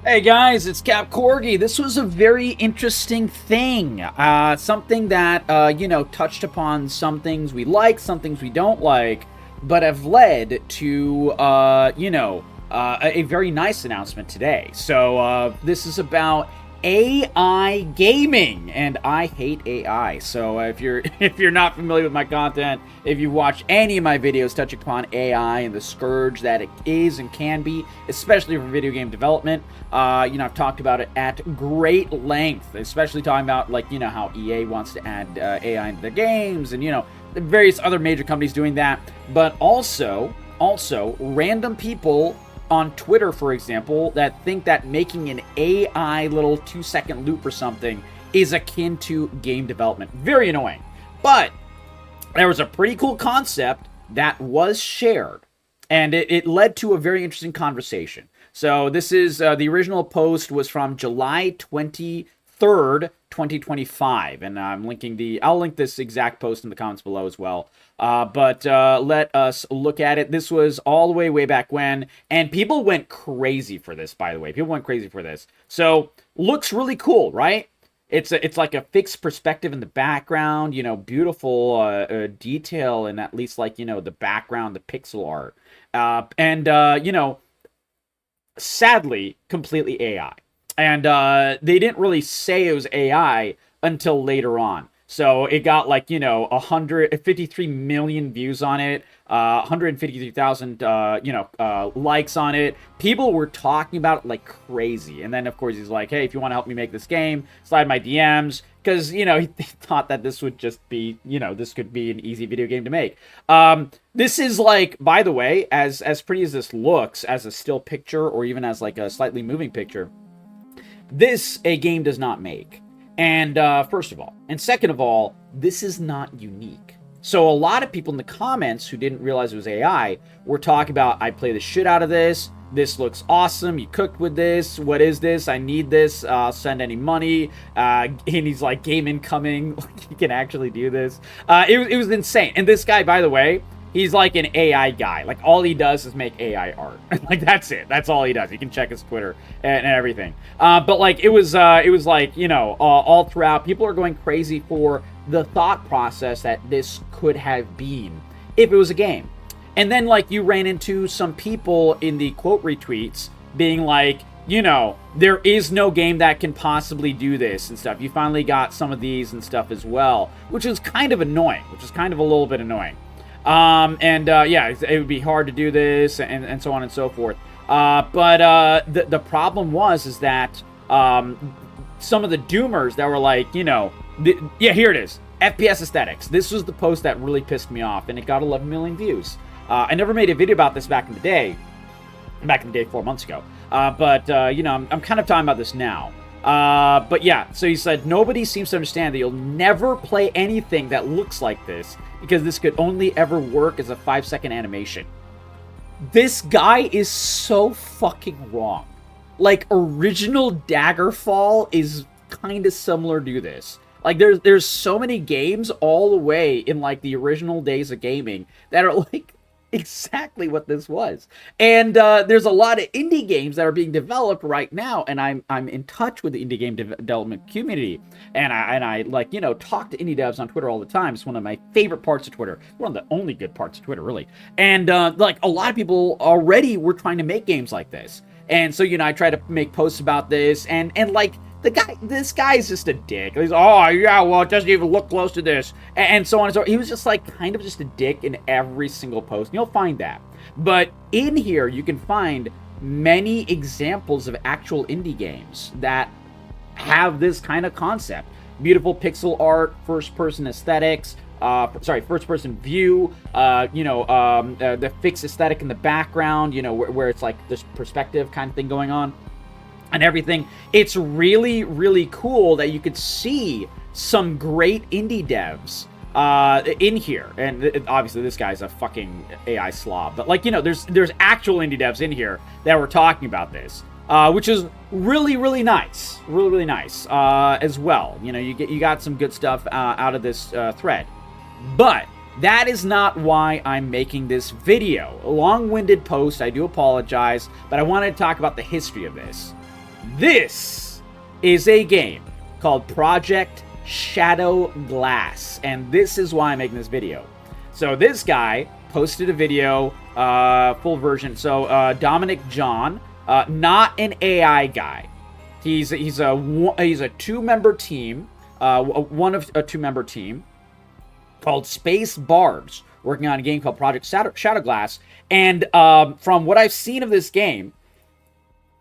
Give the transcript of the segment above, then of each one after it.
Hey guys, it's Cap Corgi. This was a very interesting thing. Something that, touched upon some things we like, some things we don't like, but have led to, a very nice announcement today. So, this is about AI gaming, and I hate AI. So if you're if you're not familiar with my content, if you watch any of my videos touching upon AI and the scourge that it is and can be, especially for video game development, I've talked about it at great length, especially talking about how EA wants to add AI into their games, and the various other major companies doing that, but also random people on Twitter, for example, that think that making an AI little 2-second loop or something is akin to game development. Very annoying. But there was a pretty cool concept that was shared, and it led to a very interesting conversation. So this is, the original post was from July 23rd, 2025, and I'll link this exact post in the comments below as well. But let us look at it. This was all the way back when, and people went crazy for this, by the way. People went crazy for this. So, looks really cool, right? It's like a fixed perspective in the background, beautiful detail, and at least the background, the pixel art. Sadly, completely AI. And they didn't really say it was AI until later on. So it got 153 million views on it, 153,000 likes on it. People were talking about it like crazy. And then of course he's like, hey, if you want to help me make this game, slide my DMs, because he thought that this would just be, this could be an easy video game to make. This is by the way, as pretty as this looks as a still picture or even as a slightly moving picture, this a game does not make. And first of all, and second of all, this is not unique. So a lot of people in the comments who didn't realize it was AI were talking about, I play the shit out of this. This looks awesome. You cooked with this. What is this? I need this. I'll send any money. And he's like, game incoming. You can actually do this. It was insane. And this guy, by the way, he's like an AI guy. All he does is make AI art. That's it. That's all he does. You can check his Twitter and everything. But it was all throughout. People are going crazy for the thought process that this could have been if it was a game. And then you ran into some people in the quote retweets being like, there is no game that can possibly do this and stuff. You finally got some of these and stuff as well, which is kind of annoying, which is kind of a little bit annoying. It would be hard to do this and so on and so forth. But the problem is that some of the doomers that were like, here it is, FPS aesthetics. This was the post that really pissed me off, and it got 11 million views. I never made a video about this back in the day 4 months ago. I'm kind of talking about this now. So he said, nobody seems to understand that you'll never play anything that looks like this, because this could only ever work as a 5-second animation. This guy is so fucking wrong. Original Daggerfall is kind of similar to this. There's so many games all the way in the original days of gaming that are exactly what this was. And there's a lot of indie games that are being developed right now, and I'm in touch with the indie game development community, and I talk to indie devs on Twitter all the time. It's one of my favorite parts of Twitter, one of the only good parts of Twitter, really. And a lot of people already were trying to make games like this, and so I try to make posts about this, and this guy's just a dick. He's, oh, yeah, well, it doesn't even look close to this, and so on and so on. He was just kind of just a dick in every single post, and you'll find that. But in here, you can find many examples of actual indie games that have this kind of concept. Beautiful pixel art, first-person aesthetics, first-person view, the fixed aesthetic in the background, where it's this perspective kind of thing going on. And everything. It's really, really cool that you could see some great indie devs in here. And obviously this guy's a fucking AI slob. But there's actual indie devs in here that were talking about this, which is really, really nice. Really, really nice as well. You got some good stuff out of this thread. But that is not why I'm making this video. A long-winded post, I do apologize, but I wanted to talk about the history of this. This is a game called Project Shadowglass, and this is why I'm making this video. So this guy posted a video, full version. So Dominic John, not an AI guy. He's a two-member team, one of a two-member team called Space Barbs, working on a game called Project Shadowglass. And from what I've seen of this game,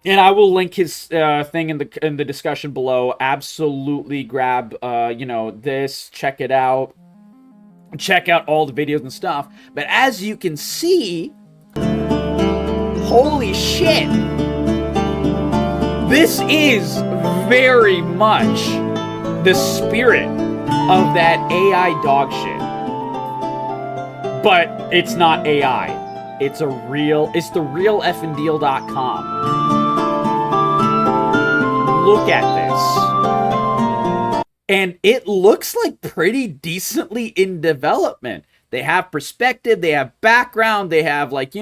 and I will link his thing in the discussion below. Absolutely grab this, check it out, check out all the videos and stuff. But as you can see, holy shit, this is very much the spirit of that AI dog shit. But it's not AI. It's the real effingdeal.com. Look at this. And it looks like pretty decently in development. They have perspective, they have background, they have movement.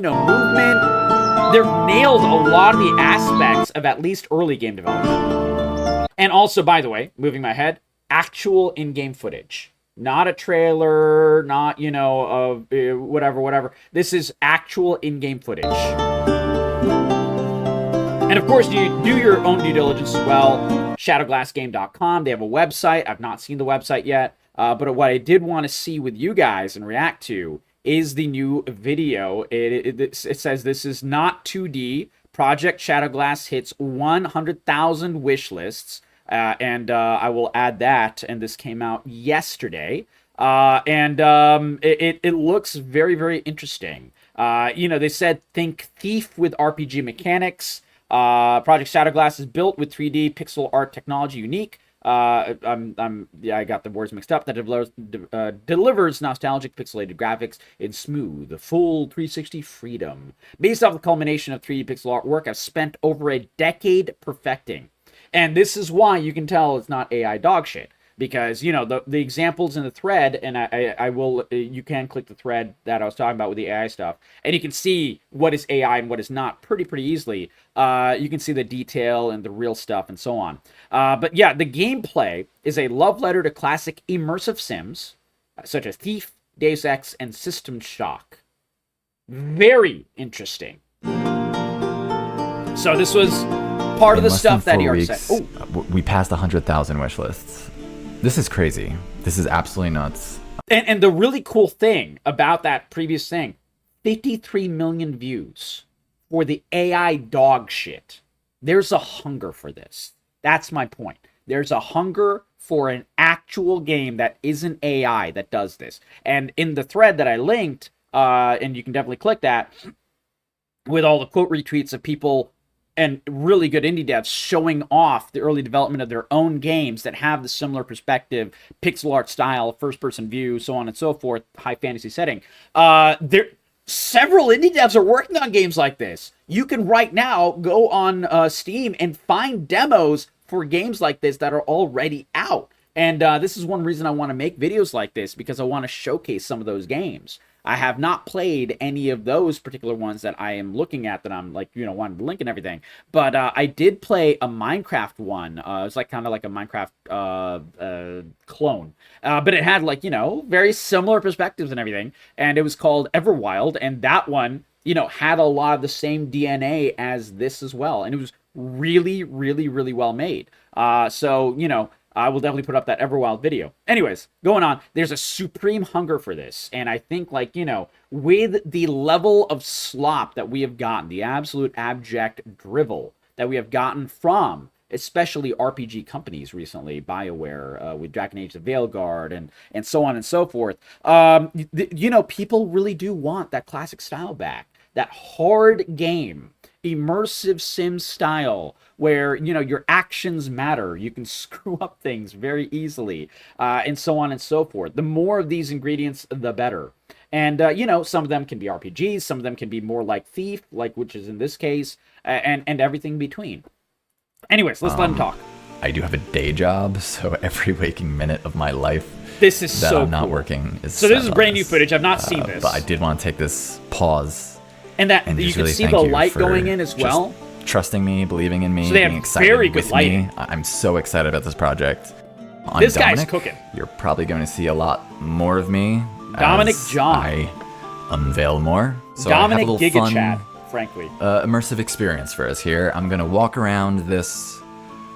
They've nailed a lot of the aspects of at least early game development. And also, by the way, moving my head, actual in-game footage. Not a trailer, not, whatever. This is actual in-game footage. And of course, you do your own due diligence as well. Shadowglassgame.com. They have a website. I've not seen the website yet. But what I did want to see with you guys and react to is the new video. It says this is not 2D. Project Shadowglass hits 100,000 wish lists. And I will add that. And this came out yesterday. It looks very, very interesting. They said think Thief with RPG mechanics. Project Shadowglass is built with 3D pixel art technology unique. I got the words mixed up. That delivers nostalgic pixelated graphics in smooth, full 360 freedom. Based off the culmination of 3D pixel artwork I've spent over a decade perfecting. And this is why you can tell it's not AI dog shit. Because, the examples in the thread, and I will, you can click the thread that I was talking about with the AI stuff, and you can see what is AI and what is not pretty easily. You can see the detail and the real stuff and so on. But yeah, the gameplay is a love letter to classic immersive sims, such as Thief, Deus Ex, and System Shock. Very interesting. So this was part of the stuff that he already said. Oh, we passed 100,000 wish lists. This is crazy. This is absolutely nuts. And the really cool thing about that previous thing, 53 million views for the AI dog shit. There's a hunger for this. That's my point. There's a hunger for an actual game that isn't AI that does this. And in the thread that I linked, and you can definitely click that, with all the quote retweets of people and really good indie devs showing off the early development of their own games that have the similar perspective, pixel art style, first-person view, so on and so forth, high fantasy setting. Several indie devs are working on games like this. You can right now go on Steam and find demos for games like this that are already out. And this is one reason I want to make videos like this, because I want to showcase some of those games. I have not played any of those particular ones that I am looking at that I'm wanting to link and everything. But I did play a Minecraft one. It was kind of like a Minecraft clone. But it had very similar perspectives and everything. And it was called Everwild. And that one, had a lot of the same DNA as this as well. And it was really, really, really well made. I will definitely put up that Everwild video. Anyways, going on, there's a supreme hunger for this. And I think, with the level of slop that we have gotten, the absolute abject drivel that we have gotten from, especially RPG companies recently, BioWare, with Dragon Age the Veilguard, and so on and so forth, people really do want that classic style back. That hard game, immersive sim style, where your actions matter, you can screw up things very easily, and so on and so forth. The more of these ingredients, the better. And some of them can be RPGs, some of them can be more like Thief, which is in this case, and everything in between. Anyways, let's let him talk. I do have a day job, so every waking minute of my life this is that so I'm not cool. working is so this is brand new footage. I've not seen this, but I did want to take this pause. And that you can see the light going in as well. trusting me, believing in me, So they have being excited very good with lighting. me. I'm so excited about this project. On This guy's Dominic, cooking. You're probably going to see a lot more of me Dominic as John. I unveil more. So Dominic I have a little Giga fun, Chad, frankly. immersive experience for us here. I'm going to walk around this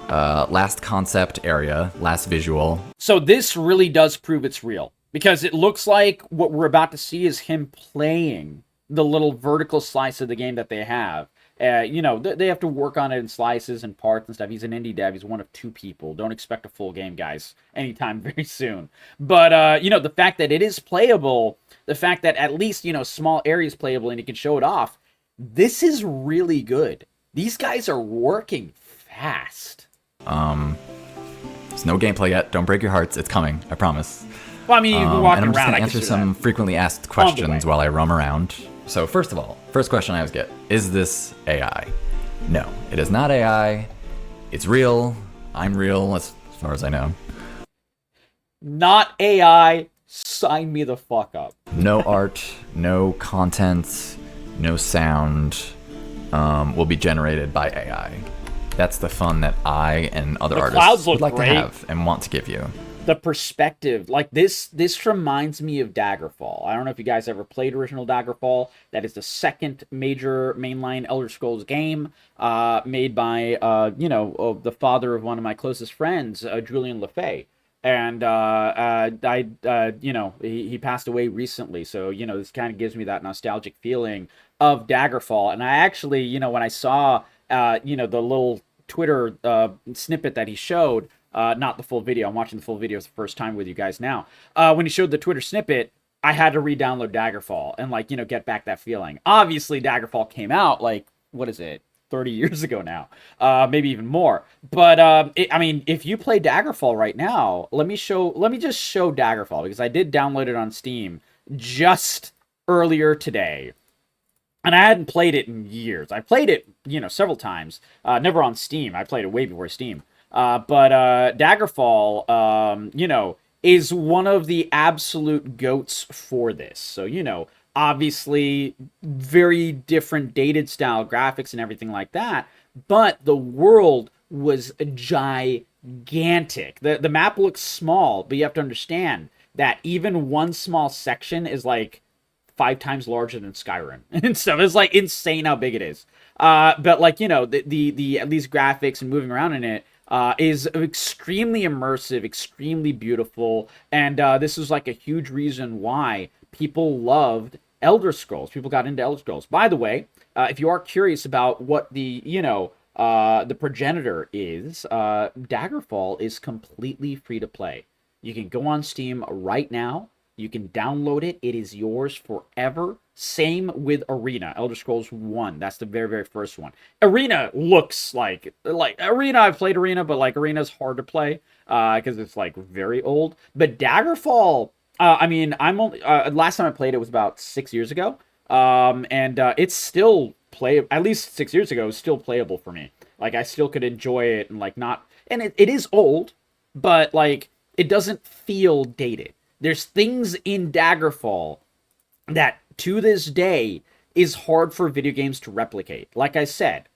last concept area, last visual. So this really does prove it's real, because it looks like what we're about to see is him playing the little vertical slice of the game that they have. You know, they have to work on it in slices and parts and stuff. He's an indie dev. He's one of 2 people. Don't expect a full game, guys, anytime very soon. But, you know, the fact that it is playable, the fact that at least, you know, small areas playable and you can show it off, this is really good. These guys are working fast. There's no gameplay yet. Don't break your hearts. It's coming. I promise. Well, I mean, you've been walking and I'm just around. going I to can answer see some that. frequently asked the way. questions while I roam around. So first of all, first question I always get, is this AI? No, it is not AI. It's real. I'm real as far as I know. Not AI. Sign me the fuck up. No art, no content, no sound will be generated by AI. That's the fun that I and other The clouds artists look would like great. to have and want to give you. The perspective, like this reminds me of Daggerfall. I don't know if you guys ever played original Daggerfall. That is the second major mainline Elder Scrolls game, made by you know, the father of one of my closest friends, Julian LeFay. And you know, he passed away recently, so you know, this kind of gives me that nostalgic feeling of Daggerfall. And I actually, you know, when I saw you know, the little Twitter snippet that he showed, not the full video. I'm watching the full video for the first time with you guys now. When he showed the Twitter snippet, I had to re-download Daggerfall and, like, you know, get back that feeling. Obviously, Daggerfall came out, like, what is it, 30 years ago now, maybe even more. But I mean, if you play Daggerfall right now, let me just show Daggerfall, because I did download it on Steam just earlier today. And I hadn't played it in years. I played it, you know, several times. Never on Steam. I played it way before Steam. But Daggerfall, you know, is one of the absolute goats for this. So, you know, obviously very different dated style graphics and everything like that. But the world was gigantic. The map looks small, but you have to understand that even one small section is like 5 times larger than Skyrim and stuff. It's like insane how big it is. But like, you know, the at least graphics and moving around in it is extremely immersive, extremely beautiful, and this is like a huge reason why people loved Elder Scrolls. People got into Elder Scrolls. By the way, if you are curious about what the, you know, the progenitor is, Daggerfall is completely free to play. You can go on Steam right now. You can download it. It is yours forever. Same with Arena, Elder Scrolls 1. That's the very, very first one. Arena looks like Arena. I've played Arena, but like Arena's hard to play because it's like very old. But Daggerfall, I mean, I'm only last time I played it was about 6 years ago, and it's still play. At least 6 years ago, it was still playable for me. Like I still could enjoy it and like not. And it is old, but like it doesn't feel dated. There's things in Daggerfall that, to this day, is hard for video games to replicate. Like I said,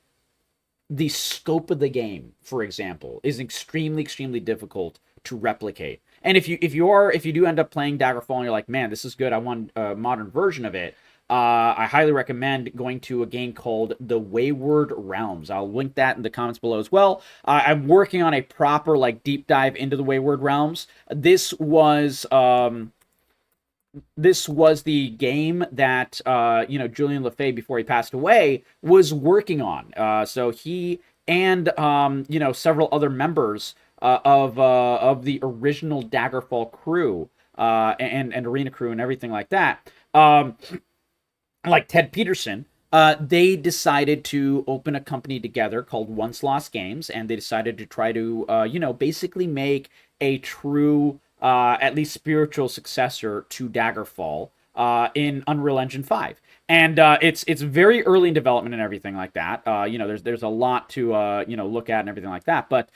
the scope of the game, for example, is extremely, extremely difficult to replicate. And if you do end up playing Daggerfall and you're like, man, this is good, I want a modern version of it, I highly recommend going to a game called The Wayward Realms. I'll link that in the comments below as well. I'm working on a proper like deep dive into The Wayward Realms. This was the game that you know, Julian LeFay, before he passed away, was working on. So he and you know, several other members of the original Daggerfall crew and Arena crew and everything like that. Like Ted Peterson, they decided to open a company together called Once Lost Games, and they decided to try to, you know, basically make a true, at least spiritual successor to Daggerfall in Unreal Engine 5. And it's very early in development and everything like that. You know, there's a lot to you know, look at and everything like that. But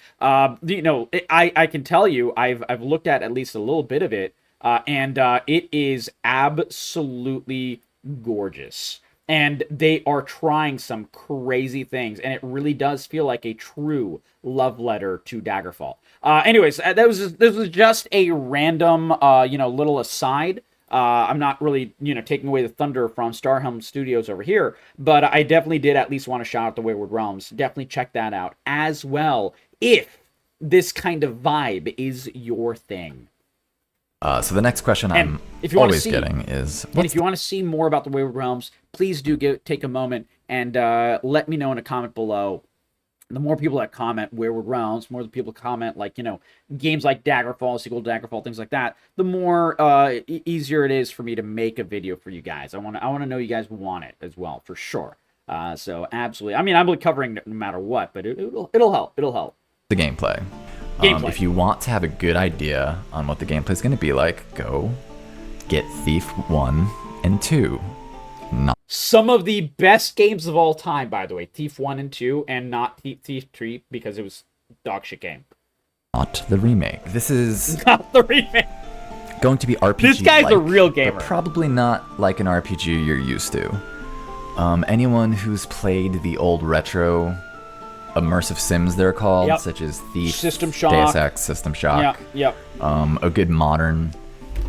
you know, I can tell you, I've looked at least a little bit of it, and it is absolutely gorgeous. And they are trying some crazy things, and it really does feel like a true love letter to Daggerfall. Anyways, this was just a random, little aside. I'm not really, taking away the thunder from Starhelm Studios over here, but I definitely did at least want to shout out the Wayward Realms. Definitely check that out as well, if this kind of vibe is your thing. So the next question I'm always getting is, and if you want to see more about the Wayward Realms, please do take a moment and let me know in a comment below. The more people that comment Wayward Realms, the more the people comment, like, games like Daggerfall, sequel to Daggerfall, things like that, the more easier it is for me to make a video for you guys. I want to know you guys want it as well, for sure. So absolutely. I mean, I'm covering it no matter what, but it'll help. It'll help. The gameplay. If you want to have a good idea on what the gameplay is going to be like, go get Thief 1 and 2. Some of the best games of all time, by the way. Thief 1 and 2, and not Thief 3, because it was dog shit game. Not the remake. This is not the remake. Going to be RPG. This guy's a real gamer. But probably not like an RPG you're used to. Anyone who's played the old retro Immersive Sims, they're called, such as Thief, System Shock, Deus Ex, System Shock. Yep. A good modern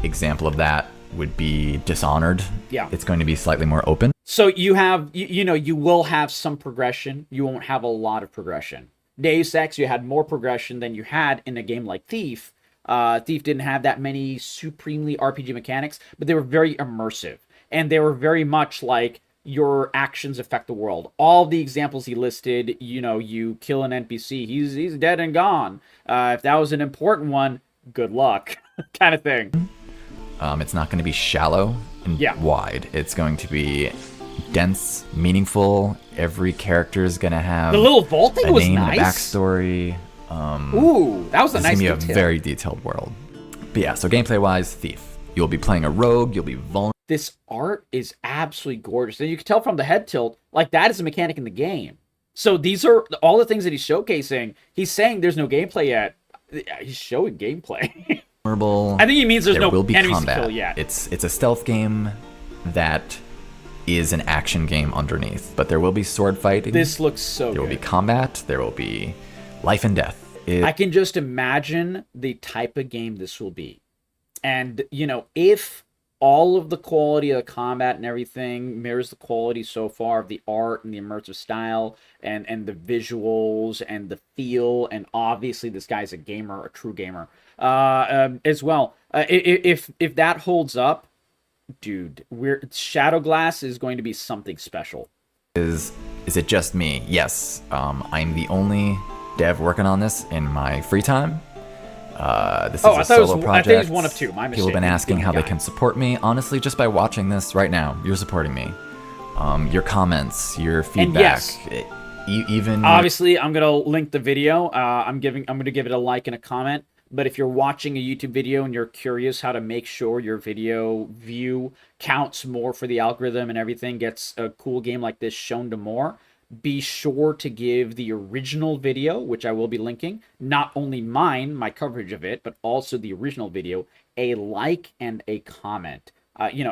example of that would be Dishonored. Yeah. It's going to be slightly more open. So you have, you will have some progression. You won't have a lot of progression. Deus Ex, you had more progression than you had in a game like Thief. Thief didn't have that many supremely RPG mechanics, but they were very immersive. And they were very much like, your actions affect the world. All the examples he listed, you kill an NPC, he's dead and gone. If that was an important one, good luck, kind of thing. It's not going to be shallow and wide. It's going to be dense, meaningful. Every character is going to have the little vault thing was name, nice. A backstory. Ooh, that was a nice detail. It's going to be a very detailed world. But yeah, so gameplay-wise, Thief. You'll be playing a rogue. You'll be vulnerable. This art is absolutely gorgeous. And you can tell from the head tilt, like, that is a mechanic in the game. So these are all the things that he's showcasing. He's saying there's no gameplay yet. He's showing gameplay. I think he means there will be enemies combat. to kill yet. It's a stealth game that is an action game underneath. But there will be sword fighting. This looks so good. There will be combat. There will be life and death. I can just imagine the type of game this will be. And, if all of the quality of the combat and everything mirrors the quality so far of the art and the immersive style and the visuals and the feel, and obviously this guy's a gamer, a true gamer, as well. If that holds up, dude, Shadowglass is going to be something special. Is it just me? Yes. I'm the only dev working on this in my free time. This is a solo project. I think it was one of two. My mistake. People have been asking how they can support me. Honestly, just by watching this right now, you're supporting me. Your comments, your feedback, even obviously, I'm gonna link the video. I'm gonna give it a like and a comment. But if you're watching a YouTube video and you're curious how to make sure your video view counts more for the algorithm and everything, gets a cool game like this shown to more, be sure to give the original video, which I will be linking, not only my coverage of it, but also the original video, a like and a comment.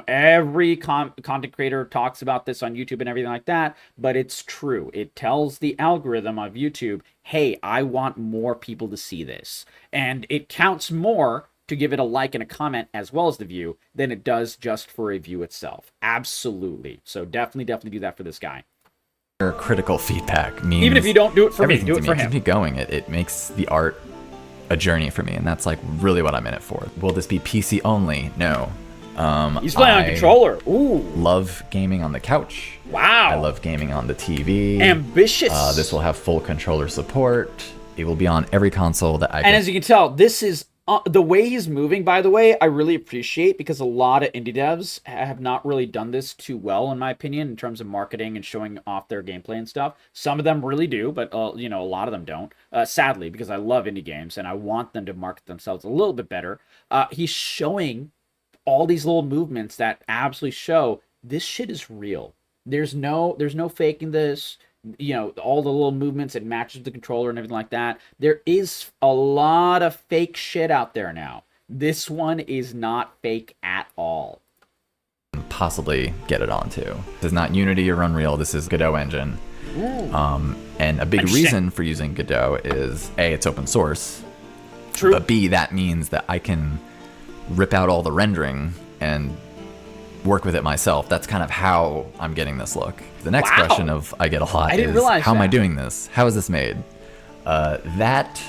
Every content creator talks about this on YouTube and everything like that, but it's true. It tells the algorithm of YouTube, hey, I want more people to see this. And it counts more to give it a like and a comment as well as the view than it does just for a view itself. Absolutely. So definitely do that for this guy. Critical feedback means even if you don't do it for me, do it for him. Keeps me going. It makes the art a journey for me, and that's like really what I'm in it for. Will this be PC only? No. He's playing on controller. Ooh. Love gaming on the couch. Wow. I love gaming on the TV. Ambitious. This will have full controller support. It will be on every console that I can. And as you can tell, this is the way he's moving, by the way, I really appreciate, because a lot of indie devs have not really done this too well, in my opinion, in terms of marketing and showing off their gameplay and stuff. Some of them really do, but, a lot of them don't, sadly, because I love indie games and I want them to market themselves a little bit better. He's showing all these little movements that absolutely show this shit is real. There's no faking this. All the little movements, it matches the controller and everything like that. There is a lot of fake shit out there now. This one is not fake at all. possibly get it onto. This is not Unity or Unreal. This is Godot engine. And a big reason for using Godot is A, it's open source. True. But B, that means that I can rip out all the rendering and work with it myself. That's kind of how I'm getting this look. The next question I get a lot is, how am I doing this? How is this made? That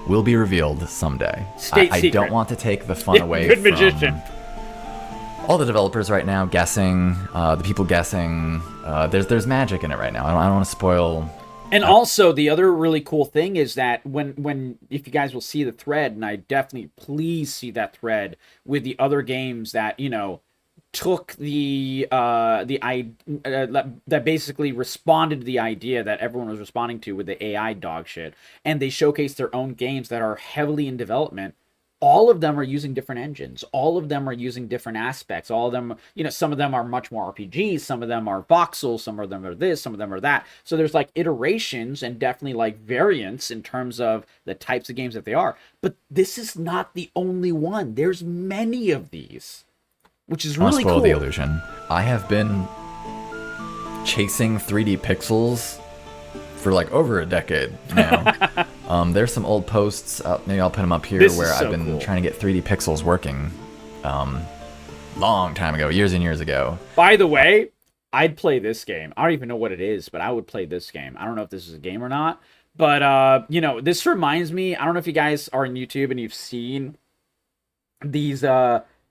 will be revealed someday. I don't want to take the fun away Good from magician. all the developers right now guessing, the people guessing. There's magic in it right now. I don't want to spoil. And also, the other really cool thing is that when if you guys will see the thread, and I definitely please see that thread with the other games that, you know, took that basically responded to the idea that everyone was responding to with the AI dog shit, and they showcased their own games that are heavily in development. All of them are using different engines. All of them are using different aspects. All of them, you know, some of them are much more RPGs. Some of them are voxels. Some of them are this. Some of them are that. So there's like iterations and definitely like variants in terms of the types of games that they are. But this is not the only one. There's many of these, which is really cool. I'll spoil the illusion. I have been chasing 3D pixels for like over a decade now. There's some old posts, maybe I'll put them up here, where I've been trying to get 3D pixels working long time ago, years and years ago. By the way, I'd play this game. I don't even know what it is, but I would play this game. I don't know if this is a game or not, but you know, this reminds me, I don't know if you guys are on YouTube and you've seen these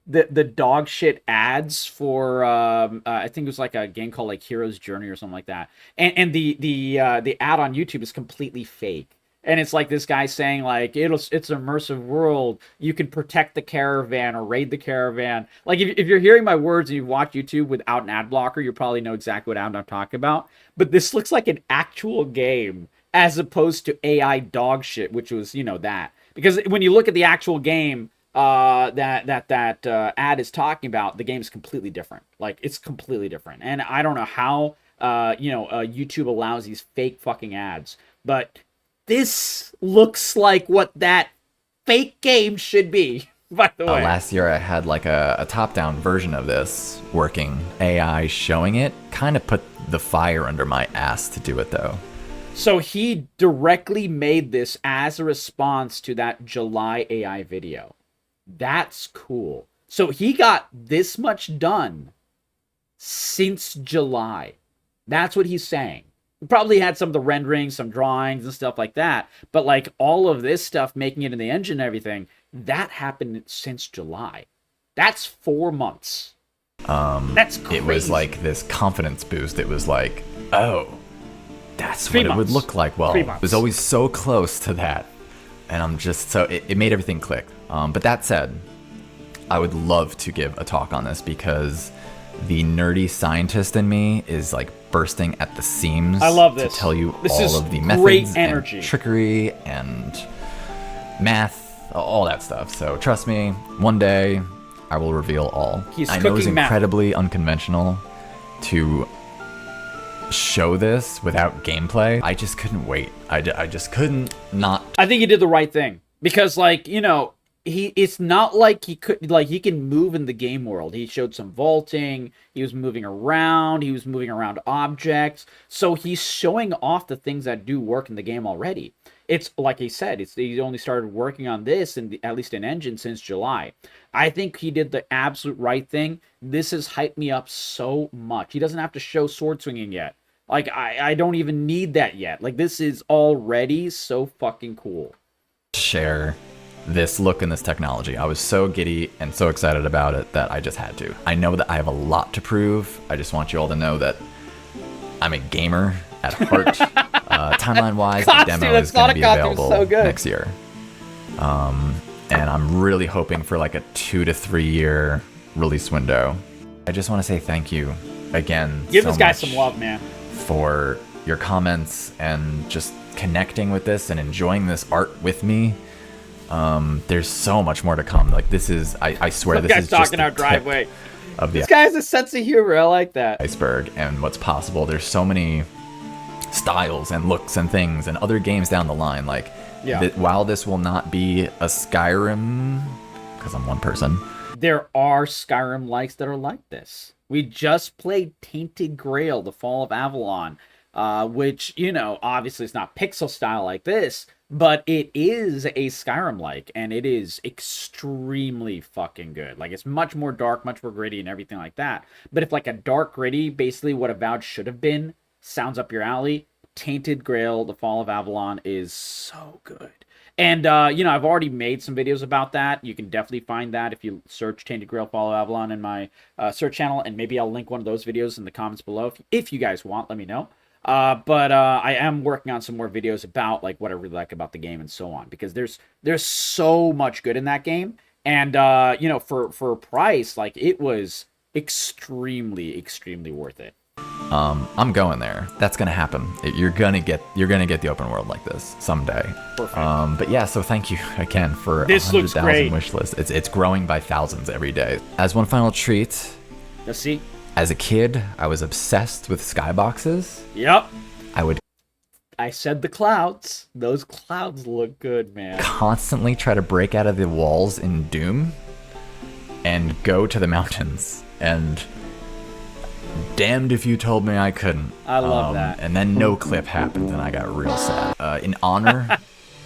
the dog shit ads for I think it was like a game called like Hero's Journey or something like that, and the ad on YouTube is completely fake. And it's like this guy saying like, it's an immersive world. You can protect the caravan or raid the caravan. Like if you're hearing my words and you watch YouTube without an ad blocker, you probably know exactly what ad I'm talking about. But this looks like an actual game as opposed to AI dog shit, which was, you know, that. Because when you look at the actual game that ad is talking about, the game is completely different. Like, it's completely different. And I don't know how, YouTube allows these fake fucking ads. But this looks like what that fake game should be, by the way. Last year I had like a top-down version of this working. AI showing it kind of put the fire under my ass to do it, though. So he directly made this as a response to that July AI video. That's cool. So he got this much done since July. That's what he's saying. Probably had some of the renderings, some drawings and stuff like that, but like all of this stuff, making it in the engine and everything, that happened since July. That's 4 months. That's crazy. It was like this confidence boost. It was like, oh, that's what it would look like. Well, it was always so close to that, and I'm just so it made everything click. But that said, I would love to give a talk on this because the nerdy scientist in me is like bursting at the seams. I love this. To tell you this all is of the great methods energy. And trickery and math, all that stuff. So trust me, one day I will reveal all. I know it's incredibly unconventional to show this without gameplay. I just couldn't wait. I just couldn't not. I think he did the right thing because, like, you know, it's not like he can move in the game world. He showed some vaulting, he was moving around objects. So he's showing off the things that do work in the game already. It's like he said, he only started working on this at least in engine since July. I think he did the absolute right thing. This has hyped me up so much. He doesn't have to show sword swinging yet. Like, I don't even need that yet. Like, this is already so fucking cool. Share this look and this technology. I was so giddy and so excited about it that I just had to. I know that I have a lot to prove. I just want you all to know that I'm a gamer at heart. Timeline-wise, the demo is going to be available next year. And I'm really hoping for like a 2 to 3 year release window. I just want to say thank you again. Give this guy some love, man. For your comments and just connecting with this and enjoying this art with me. There's so much more to come. Like, this is, I swear, this is just the driveway. Of the this guy has a sense of humor. I like that. Iceberg and what's possible. There's so many styles and looks and things and other games down the line. Like, while this will not be a Skyrim, because I'm one person, There are Skyrim likes that are like this. We just played Tainted Grail, The Fall of Avalon, which, you know, obviously it's not pixel style like this, but it is a Skyrim like, and it is extremely fucking good. Like, it's much more dark, much more gritty, and everything like that. But if like a dark gritty, basically what Avowed should have been, sounds up your alley, Tainted Grail, The Fall of Avalon is so good. And, you know, I've already made some videos about that. You can definitely find that if you search Tainted Grail Fall of Avalon in my search channel, and maybe I'll link one of those videos in the comments below. If you guys want, let me know. But I am working on some more videos about, like, what I really like about the game and so on. Because there's so much good in that game. And, you know, for a price, like, it was extremely, extremely worth it. I'm going there. That's gonna happen. You're gonna get the open world like this someday. Perfect. But yeah, so thank you again for This looks 100,000 great. wish list. It's growing by thousands every day. As one final treat, Let's see. as a kid, I was obsessed with skyboxes. Yep. I said the clouds. Those clouds look good, man. constantly try to break out of the walls in Doom and go to the mountains, and damned if you told me I couldn't. I love that. And then no clip happened, and I got real sad. In honor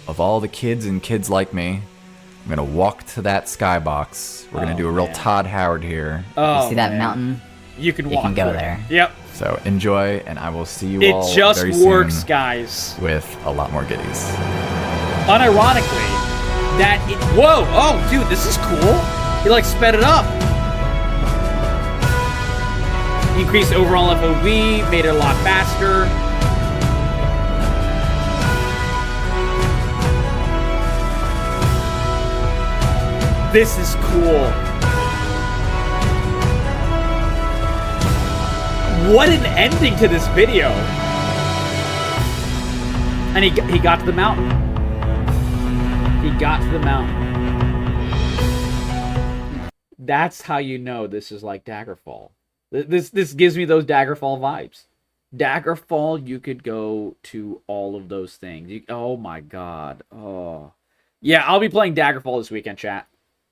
of all the kids and kids like me, I'm gonna walk to that skybox. We're gonna do a real Todd Howard here. Oh, You see that man. mountain? You can You walk can go through it. there. Yep. So enjoy, and I will see you It all just very works, soon guys. with a lot more goodies. Unironically, whoa, oh, dude, this is cool. He like sped it up. Increased overall FOV, made it a lot faster. This is cool. What an ending to this video. And he got to the mountain. He got to the mountain. That's how you know this is like Daggerfall. This gives me those Daggerfall vibes. Daggerfall, you could go to all of those things. Oh my god. Oh. Yeah, I'll be playing Daggerfall this weekend, chat.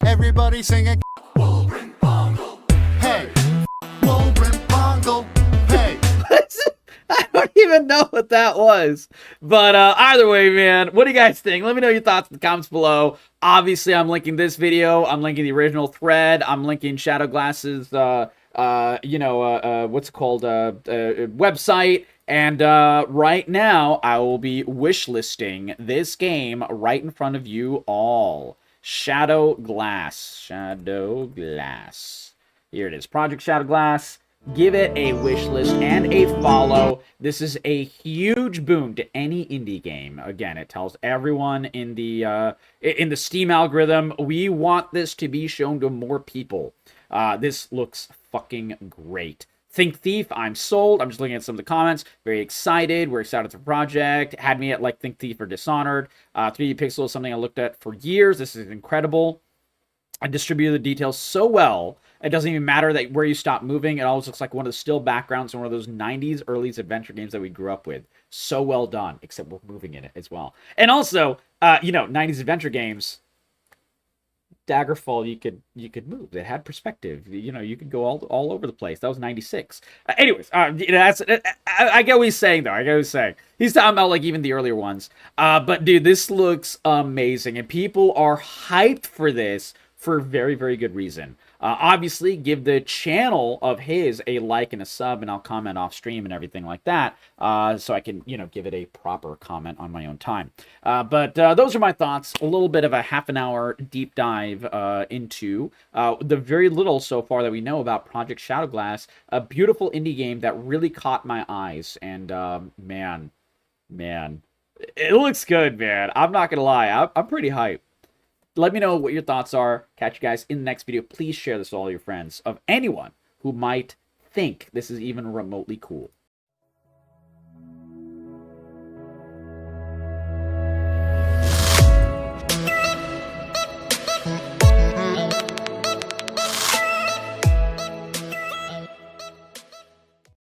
Everybody singing. Hey, hey. I don't even know what that was. But either way, man, what do you guys think? Let me know your thoughts in the comments below. Obviously, I'm linking this video. I'm linking the original thread. I'm linking Shadowglass's, what's it called, website. And right now, I will be wishlisting this game right in front of you all. Shadowglass. Here it is. Project Shadowglass. Give it a wish list and a follow. This is a huge boon to any indie game. Again, it tells everyone in the Steam algorithm, we want this to be shown to more people. This looks fucking great. Think Thief, I'm sold. I'm just looking at some of the comments. Very excited. We're excited for the project. Had me at like Think Thief or Dishonored. 3D Pixel is something I looked at for years. This is incredible. I distributed the details so well. It doesn't even matter that where you stop moving. It always looks like one of the still backgrounds in one of those 90s early adventure games that we grew up with. So well done, except we're moving in it as well. And also, 90s adventure games, Daggerfall, you could move. It had perspective. You could go all over the place. That was 96. Anyways, I get what he's saying, though. I get what he's saying. He's talking about, like, even the earlier ones. But, dude, this looks amazing. And people are hyped for this for very, very good reason. Obviously, give the channel of his a like and a sub, and I'll comment off stream and everything like that, so I can, give it a proper comment on my own time. But those are my thoughts. A little bit of a half an hour deep dive into the very little so far that we know about Project Shadowglass, a beautiful indie game that really caught my eyes. And man, it looks good, man. I'm not gonna lie, I'm pretty hyped. Let me know what your thoughts are. Catch you guys in the next video. Please share this with all your friends of anyone who might think this is even remotely cool.